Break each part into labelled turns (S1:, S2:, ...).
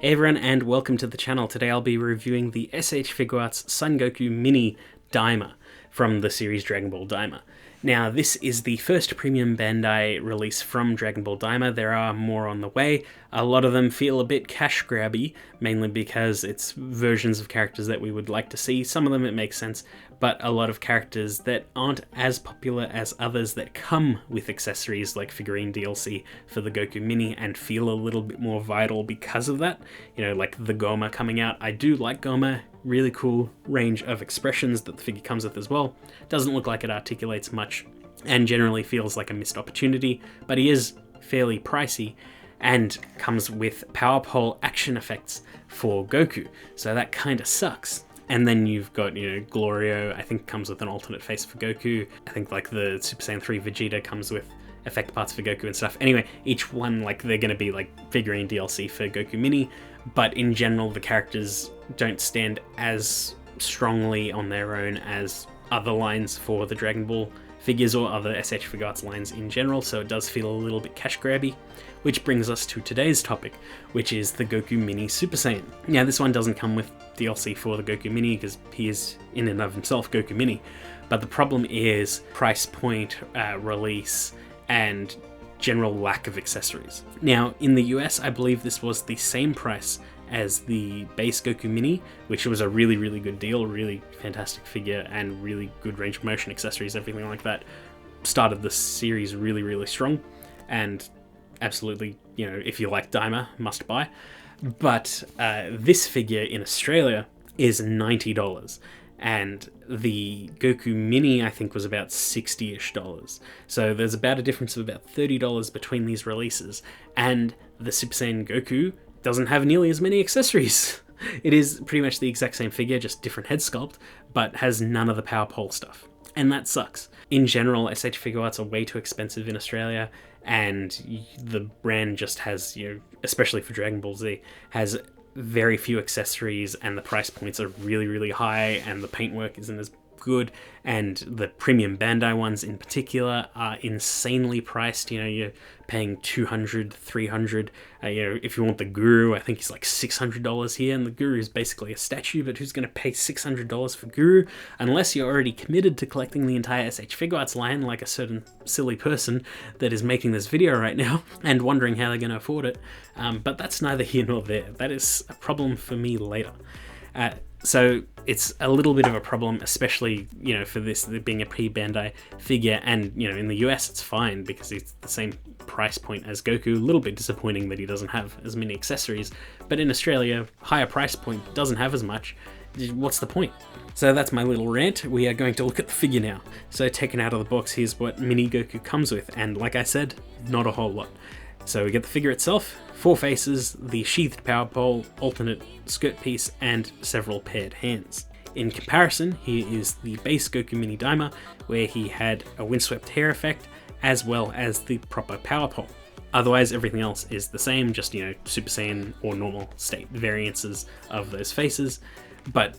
S1: Hey everyone, and welcome to the channel. Today I'll be reviewing the S.H.Figuarts Son Goku Mini Daima from the series Dragon Ball Daima. Now, this is the first premium Bandai release from Dragon Ball Daima. There are more on the way. A lot of them feel a bit cash grabby, mainly because it's versions of characters that we would like to see. Some of them it makes sense, but a lot of characters that aren't as popular as others that come with accessories like figurine DLC for the Goku Mini and feel a little bit more vital because of that. You know, like the Goma coming out. I do like Goma. Really cool range of expressions that the figure comes with as well. Doesn't look like it articulates much and generally feels like a missed opportunity, but he is fairly pricey and comes with power pole action effects for Goku, so that kind of sucks. And then you've got, Glorio, I think comes with an alternate face for Goku. I think like the Super Saiyan 3 Vegeta comes with effect parts for Goku and stuff. Anyway, each one, like, they're going to be like figurine DLC for Goku Mini, but in general the characters don't stand as strongly on their own as other lines for the Dragon Ball figures or other S.H.Figuarts lines in general, so it does feel a little bit cash grabby. Which brings us to today's topic, which is the Goku Mini Super Saiyan. Now, this one doesn't come with DLC for the Goku Mini because he is in and of himself Goku Mini, but the problem is price point, release, and general lack of accessories. Now, in the US, I believe this was the same price as the base Goku Mini, which was a really, really good deal, really fantastic figure, and really good range of motion accessories, everything like that. Started the series really, really strong, and absolutely, if you like Daima, must buy. But this figure in Australia is $90, and the Goku Mini, I think, was about $60-ish. So there's about a difference of about $30 between these releases, and the Super Saiyan Goku doesn't have nearly as many accessories. It is pretty much the exact same figure, just different head sculpt, but has none of the power pole stuff. And that sucks. In general, S.H.Figuarts are way too expensive in Australia, and the brand just has, especially for Dragon Ball Z, has very few accessories, and the price points are really, really high, and the paintwork isn't as good, and the premium Bandai ones in particular are insanely priced. You're paying $200, $300. If you want the Guru, I think he's like $600 here, and the Guru is basically a statue, but who's going to pay $600 for Guru? Unless you're already committed to collecting the entire S.H.Figuarts line, like a certain silly person that is making this video right now, and wondering how they're going to afford it. But that's neither here nor there. That is a problem for me later. So it's a little bit of a problem, especially, for this being a pre-Bandai figure, and, in the US it's fine because it's the same price point as Goku. A little bit disappointing that he doesn't have as many accessories, but in Australia, higher price point, doesn't have as much. What's the point? So that's my little rant. We are going to look at the figure now. So taken out of the box, here's what Mini Goku comes with, and like I said, not a whole lot. So we get the figure itself, 4 faces, the sheathed power pole, alternate skirt piece, and several paired hands. In comparison, here is the base Goku Mini Daima, where he had a windswept hair effect, as well as the proper power pole. Otherwise, everything else is the same, just, Super Saiyan or normal state variances of those faces, but,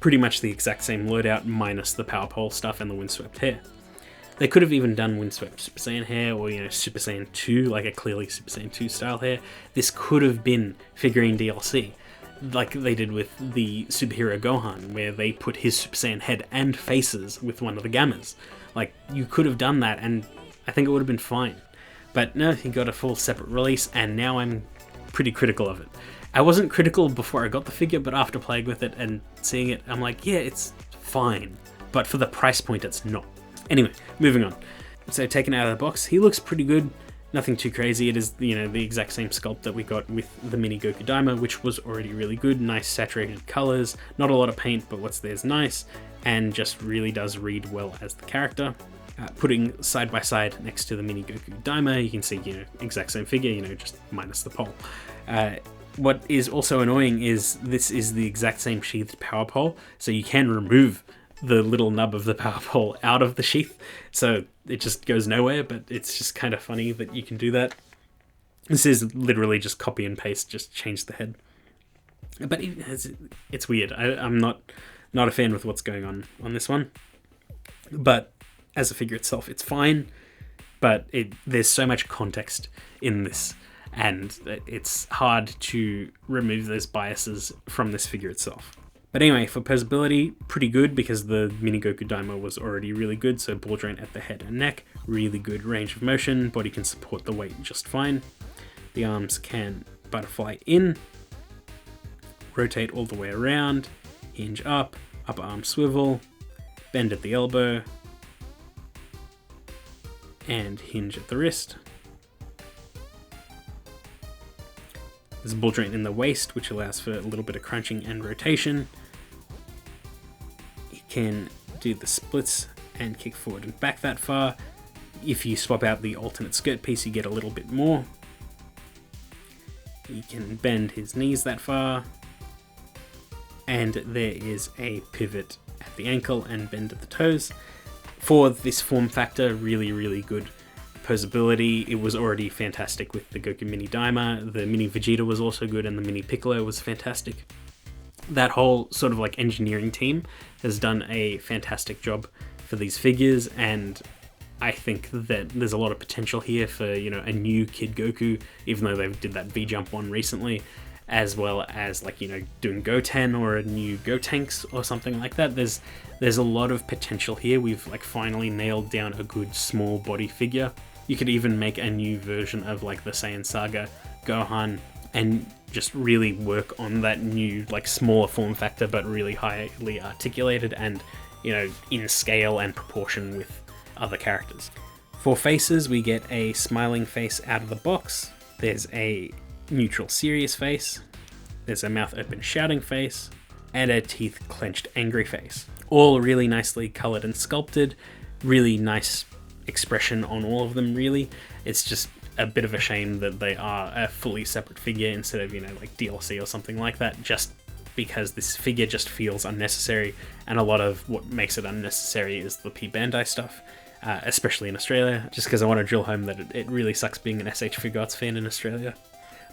S1: pretty much the exact same loadout minus the power pole stuff and the windswept hair. They could have even done windswept Super Saiyan hair, or, Super Saiyan 2, like a clearly Super Saiyan 2 style hair. This could have been figurine DLC, like they did with the Superhero Gohan, where they put his Super Saiyan head and faces with one of the Gammas. Like, you could have done that, and I think it would have been fine. But no, he got a full separate release, and now I'm pretty critical of it. I wasn't critical before I got the figure, but after playing with it and seeing it, I'm like, yeah, it's fine. But for the price point, it's not. Anyway, moving on. So taken out of the box, he looks pretty good. Nothing too crazy. It is, the exact same sculpt that we got with the Mini Goku Daima, which was already really good. Nice saturated colors, not a lot of paint, but what's there's nice, and just really does read well as the character. Putting side by side next to the Mini Goku Daima, you can see, exact same figure, just minus the pole. What is also annoying is this is the exact same sheathed power pole, so you can remove the little nub of the power pole out of the sheath, so it just goes nowhere, but it's just kind of funny that you can do that. This is literally just copy and paste, just change the head. But it's weird. I'm not a fan with what's going on this one. But as a figure itself, it's fine, but there's so much context in this. and it's hard to remove those biases from this figure itself. But anyway, for posability, pretty good because the Mini Goku Daima was already really good, so ball joint at the head and neck, really good range of motion, body can support the weight just fine. The arms can butterfly in, rotate all the way around, hinge up, upper arm swivel, bend at the elbow, and hinge at the wrist. There's a ball joint in the waist, which allows for a little bit of crunching and rotation. You can do the splits and kick forward and back that far. If you swap out the alternate skirt piece, you get a little bit more. You can bend his knees that far. And there is a pivot at the ankle and bend at the toes. For this form factor, really, really good posability. It was already fantastic with the Goku Mini Daima. The Mini Vegeta was also good, and the Mini Piccolo was fantastic. That whole sort of like engineering team has done a fantastic job for these figures, and I think that there's a lot of potential here for, you know, a new Kid Goku, even though they did that V-Jump one recently, as well as, like, you know, doing Goten or a new Gotenks or something like that. There's a lot of potential here. We've like finally nailed down a good small body figure. You could even make a new version of like the Saiyan Saga Gohan and just really work on that new, like, smaller form factor, but really highly articulated and, you know, in scale and proportion with other characters. For faces, we get a smiling face out of the box. There's a neutral serious face. There's a mouth open shouting face, and a teeth clenched angry face. All really nicely colored and sculpted. Really nice expression on all of them, really. It's just a bit of a shame that they are a fully separate figure instead of, you know, like DLC or something like that, just because this figure just feels unnecessary, and a lot of what makes it unnecessary is the P Bandai stuff, especially in Australia, just because I want to drill home that it really sucks being an S.H.Figuarts fan in Australia.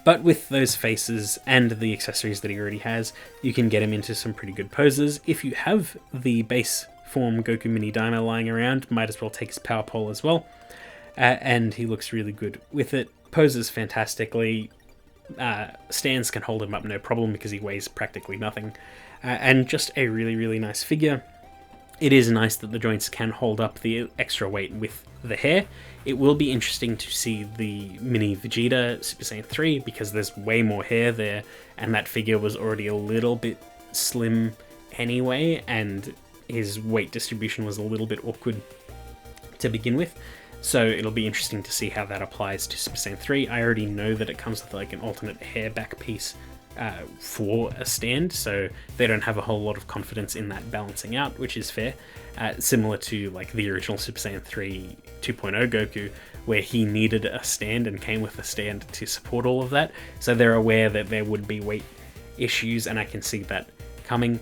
S1: But with those faces and the accessories that he already has, you can get him into some pretty good poses. If you have the base form Goku Mini Daima lying around, might as well take his power pole as well. And he looks really good with it. Poses fantastically. Stands can hold him up no problem because he weighs practically nothing. And just a really, really nice figure. It is nice that the joints can hold up the extra weight with the hair. It will be interesting to see the Mini Vegeta Super Saiyan 3 because there's way more hair there, and that figure was already a little bit slim anyway, and his weight distribution was a little bit awkward to begin with. So it'll be interesting to see how that applies to Super Saiyan 3. I already know that it comes with like an alternate hair back piece for a stand, so they don't have a whole lot of confidence in that balancing out, which is fair. Similar to like the original Super Saiyan 3 2.0 Goku, where he needed a stand and came with a stand to support all of that. So they're aware that there would be weight issues, and I can see that coming.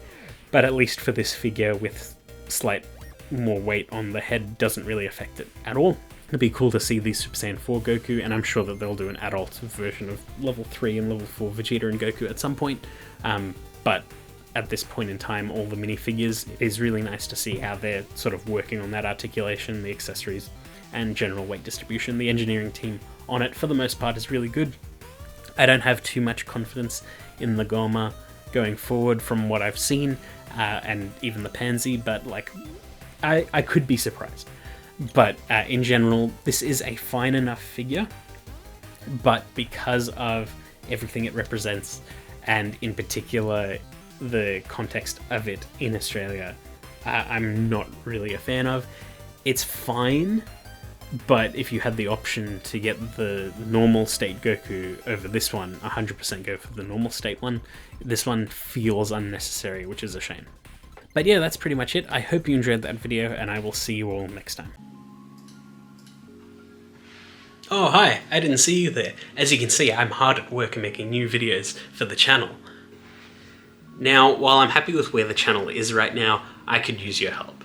S1: But at least for this figure with slight more weight on the head doesn't really affect it at all. It'd be cool to see the Super Saiyan 4 Goku, and I'm sure that they'll do an adult version of level 3 and level 4 Vegeta and Goku at some point. But at this point in time, all the minifigures, it is really nice to see how they're sort of working on that articulation, the accessories, and general weight distribution. The engineering team on it, for the most part, is really good. I don't have too much confidence in the Goma going forward from what I've seen, and even the Pansy, but like, I could be surprised. But in general, this is a fine enough figure, but because of everything it represents, and in particular the context of it in Australia, I'm not really a fan of. It's fine, but if you had the option to get the normal state Goku over this one, 100% go for the normal state one. This one feels unnecessary, which is a shame. But yeah, that's pretty much it. I hope you enjoyed that video, and I will see you all next time. Oh hi, I didn't see you there. As you can see, I'm hard at work making new videos for the channel. Now, while I'm happy with where the channel is right now, I could use your help.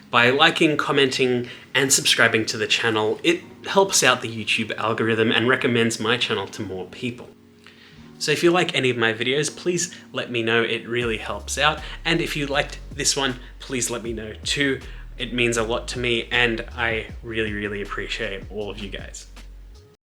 S1: By liking, commenting, and subscribing to the channel, it helps out the YouTube algorithm and recommends my channel to more people. So if you like any of my videos, please let me know, it really helps out. And if you liked this one, please let me know too. It means a lot to me, and I really, really appreciate all of you guys.